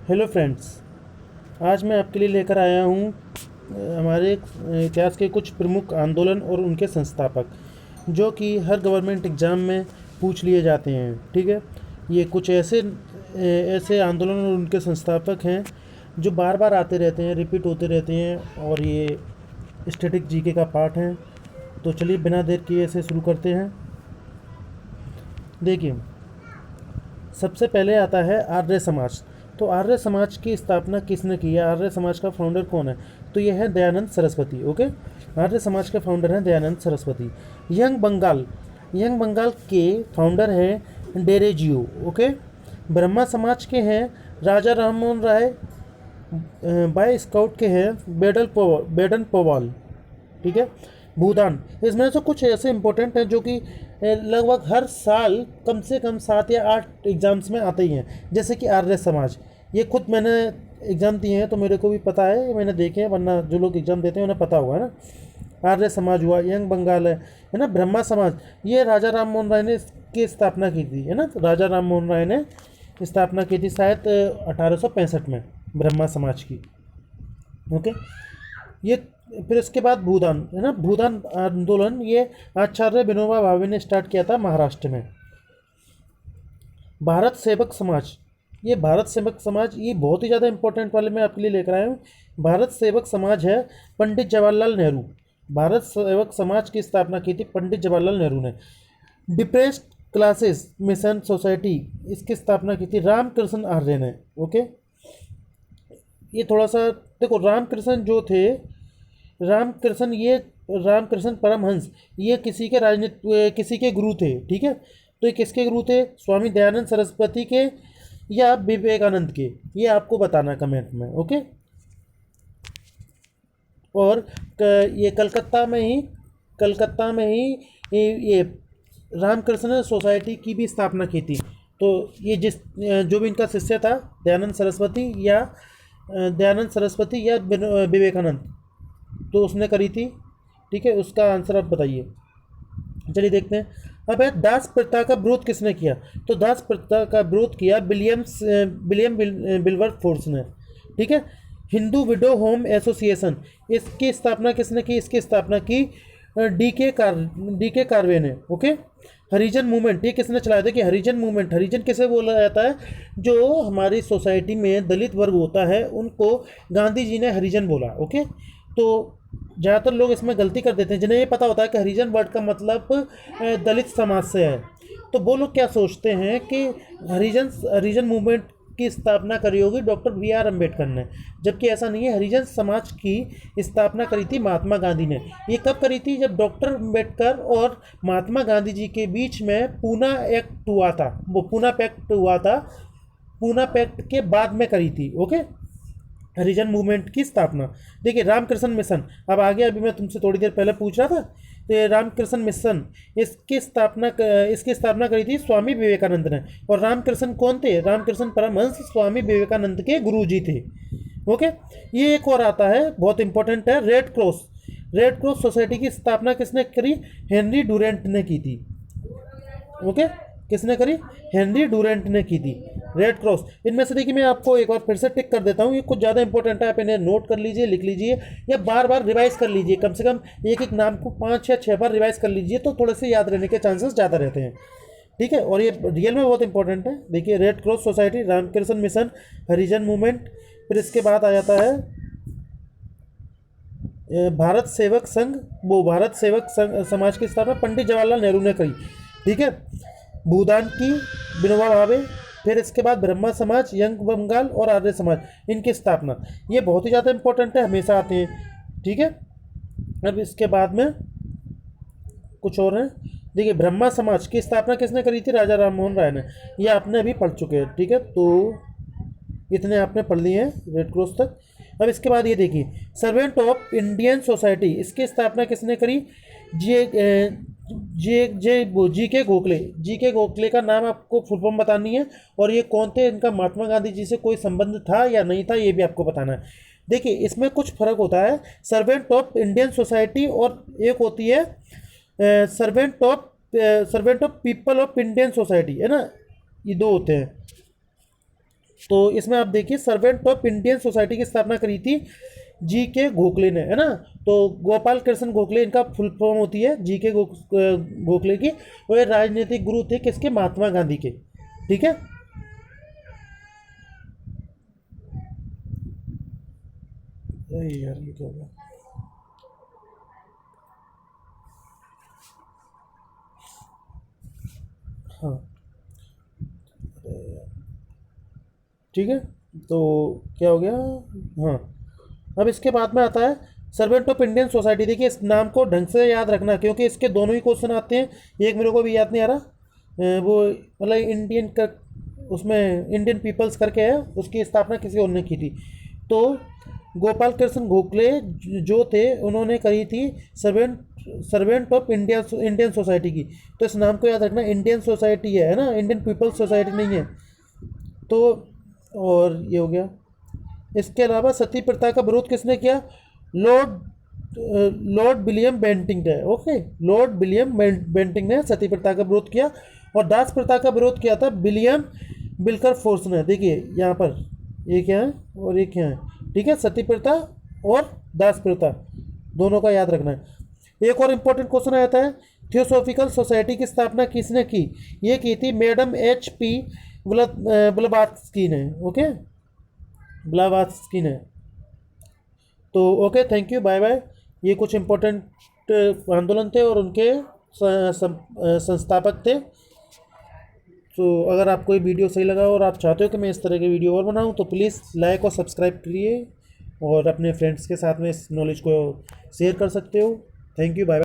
Hello friends. आज मैं आपके लिए लेकर आया हूँ हमारे इतिहास के कुछ प्रमुख आंदोलन और उनके संस्थापक जो कि हर गवर्नमेंट एग्ज़ाम में पूछ लिए जाते हैं। ठीक है, ये कुछ ऐसे आंदोलन और उनके संस्थापक हैं जो बार बार आते रहते हैं, रिपीट होते रहते हैं और ये स्टैटिक जीके का पार्ट है। तो चलिए बिना देर किए इसे शुरू करते हैं। देखिए, सबसे पहले आता है आर्य समाज। तो आर्य समाज की स्थापना किसने की है? आर्य समाज का फाउंडर कौन है? तो यह है दयानंद सरस्वती। ओके, आर्य समाज के फाउंडर हैं दयानंद सरस्वती। यंग बंगाल के फाउंडर हैं डेरेजियो। ओके, ब्रह्मा समाज के हैं राजा राममोहन राय। बाय स्काउट के हैं बेडन पोवाल। ठीक है, भूदान, इसमें से कुछ ऐसे इंपॉर्टेंट हैं जो कि लगभग हर साल कम से कम 7 या 8 एग्ज़ाम्स में आते ही हैं। जैसे कि आर्य समाज, ये खुद मैंने एग्ज़ाम दिए हैं तो मेरे को भी पता है, ये मैंने देखे हैं, वरना जो लोग एग्ज़ाम देते हैं उन्हें पता होगा ना। आर्य समाज हुआ, यंग बंगाल है ना। ब्रह्मा समाज, ये राजा राम मोहन राय ने इसकी स्थापना की थी, है ना। तो राजा राम मोहन राय ने स्थापना की थी शायद 1865 में ब्रह्मा समाज की। ओके, ये फिर इसके बाद भूदान, है ना। भूदान आंदोलन ये आचार्य विनोबा भावे ने स्टार्ट किया था महाराष्ट्र में। भारत सेवक समाज, ये भारत सेवक समाज ये बहुत ही ज़्यादा इंपॉर्टेंट वाले मैं आपके लिए लेकर आया हूँ। भारत सेवक समाज है पंडित जवाहरलाल नेहरू। भारत सेवक समाज की स्थापना की थी पंडित जवाहरलाल नेहरू ने। डिप्रेस्ड क्लासेस मिशन सोसाइटी, इसकी स्थापना की थी रामकृष्ण आर्य ने। ओके, ये थोड़ा सा देखो, रामकृष्ण जो थे, रामकृष्ण परमहंस, ये किसी के गुरु थे। ठीक है, तो ये किसके गुरु थे? स्वामी दयानंद सरस्वती के या विवेकानंद के? ये आपको बताना कमेंट में। ओके, और ये कलकत्ता में ही ये रामकृष्ण सोसाइटी की भी स्थापना की थी। तो ये जो भी इनका शिष्य था दयानंद सरस्वती या विवेकानंद, तो उसने करी थी। ठीक है, उसका आंसर आप बताइए। चलिए देखते हैं। अब है दास प्रथा का विरोध किसने किया? तो दास प्रथा का विरोध किया विलियम विल्बरफोर्स ने। ठीक है, हिंदू विडो होम एसोसिएशन, इसकी स्थापना किसने की? इसकी स्थापना की डी के कार्वे ने। ओके, हरिजन मूवमेंट, ये किसने चलाया था? कि हरिजन किसे बोला जाता है? जो हमारी सोसाइटी में दलित वर्ग होता है उनको गांधी जी ने हरिजन बोला। ओके, तो ज़्यादातर लोग इसमें गलती कर देते हैं, जिन्हें ये पता होता है कि हरिजन वर्ड का मतलब दलित समाज से है। तो वो लोग क्या सोचते हैं कि हरिजन मूवमेंट की स्थापना करी होगी डॉक्टर BR अम्बेडकर ने, जबकि ऐसा नहीं है। हरिजन समाज की स्थापना करी थी महात्मा गांधी ने। ये कब करी थी? जब डॉक्टर अम्बेडकर और महात्मा गांधी जी के बीच में पूना एक्ट हुआ था। वो पूना पैक्ट हुआ था, पूना पैक्ट के बाद में करी थी। ओके, हरिजन मूवमेंट की स्थापना। देखिए, रामकृष्ण मिशन, अब आगे अभी मैं तुमसे थोड़ी देर पहले पूछ रहा था, तो ये रामकृष्ण मिशन, इसकी स्थापना करी थी स्वामी विवेकानंद ने। और रामकृष्ण कौन थे? रामकृष्ण परमहंस स्वामी विवेकानंद के गुरुजी थे। ओके, ये एक और आता है, बहुत इंपॉर्टेंट है, रेड क्रॉस सोसाइटी की स्थापना किसने करी? हेनरी डुरेंट ने की थी। ओके, किसने करी? हेनरी डुरेंट ने की थी रेड क्रॉस। इनमें से देखिए, मैं आपको एक बार फिर से टिक कर देता हूँ, ये कुछ ज़्यादा इंपॉर्टेंट है, आप इन्हें नोट कर लीजिए, लिख लीजिए या बार बार रिवाइज कर लीजिए। कम से कम एक नाम को 5 या 6 बार रिवाइज कर लीजिए, तो थोड़े से याद रहने के चांसेस ज़्यादा रहते हैं। ठीक है, और ये रियल में बहुत इंपॉर्टेंट है। देखिए, Red Cross Society, Ramakrishna Mission, Harijan movement, फिर इसके बाद आ जाता है भारत सेवक संघ। वो भारत सेवक समाज की स्थापना पंडित जवाहरलाल नेहरू ने करी। ठीक है, भूदान की विनोबा भावे, फिर इसके बाद ब्रह्मा समाज, यंग बंगाल और आर्य समाज, इनकी स्थापना। ये बहुत ही ज़्यादा इंपॉर्टेंट है, हमेशा आते हैं। ठीक है, अब इसके बाद में कुछ और है। देखिए, ब्रह्मा समाज की स्थापना किसने करी थी? राजा राममोहन राय ने। ये आपने अभी पढ़ चुके हैं। ठीक है, तो इतने आपने पढ़ लिए हैं रेड क्रॉस तक। अब इसके बाद ये देखिए, सर्वेंट ऑफ इंडियन सोसाइटी, इसकी स्थापना किसने करी? जे जे जे जी के गोखले का नाम आपको फुल फॉर्म बतानी है, और ये कौन थे, इनका महात्मा गांधी जी से कोई संबंध था या नहीं था, ये भी आपको बताना है। देखिए, इसमें कुछ फर्क होता है, सर्वेंट ऑफ इंडियन सोसाइटी और एक होती है servant of people of Indian society, है ना। ये दो होते हैं। तो इसमें आप देखिए सर्वेंट ऑफ इंडियन सोसाइटी की स्थापना करी थी जी के गोखले ने, है ना। तो गोपाल कृष्ण गोखले इनका फुल फॉर्म होती है जी के गोखले की। वो ये राजनीतिक गुरु थे किसके, महात्मा गांधी के, ठीक है। अरे यार ये क्या हो गया। हाँ ठीक है, तो क्या हो गया। हाँ, अब इसके बाद में आता है सर्वेंट ऑफ इंडियन सोसाइटी। देखिए इस नाम को ढंग से याद रखना क्योंकि इसके दोनों ही क्वेश्चन आते हैं। एक मेरे को भी याद नहीं आ रहा, वो मतलब इंडियन का, उसमें इंडियन पीपल्स करके है, उसकी स्थापना किसी और ने की थी। तो गोपाल कृष्ण गोखले जो थे उन्होंने करी थी servant servant of India Indian society की। तो इस नाम को याद रखना, इंडियन सोसाइटी है ना, इंडियन पीपल्स सोसाइटी नहीं है। तो और ये हो गया। इसके अलावा सती प्रथा का विरोध किसने किया, लॉर्ड लॉर्ड विलियम बेंटिंग ने, ओके, लॉर्ड विलियम बेंटिंग ने सती प्रथा का विरोध किया। और दास प्रथा का विरोध किया था विलियम बिल्कर फोर्स ने। देखिए यहाँ पर एक यहाँ है और एक यहाँ है, ठीक है। सती प्रथा और दास प्रथा दोनों का याद रखना है। एक और इम्पोर्टेंट क्वेश्चन आता है, थियोसॉफिकल सोसाइटी की स्थापना किसने की, ये की थी मैडम HP ब्लवात्स्की ने, ओके, ब्लावात्स्की ने। तो okay, thank you, bye bye. ये कुछ इम्पोर्टेंट आंदोलन थे और उनके संस्थापक थे। तो अगर आपको ये वीडियो सही लगा और आप चाहते हो कि मैं इस तरह के वीडियो और बनाऊं तो प्लीज़ लाइक और सब्सक्राइब करिए और अपने फ्रेंड्स के साथ में इस नॉलेज को शेयर कर सकते हो। Thank you, bye bye.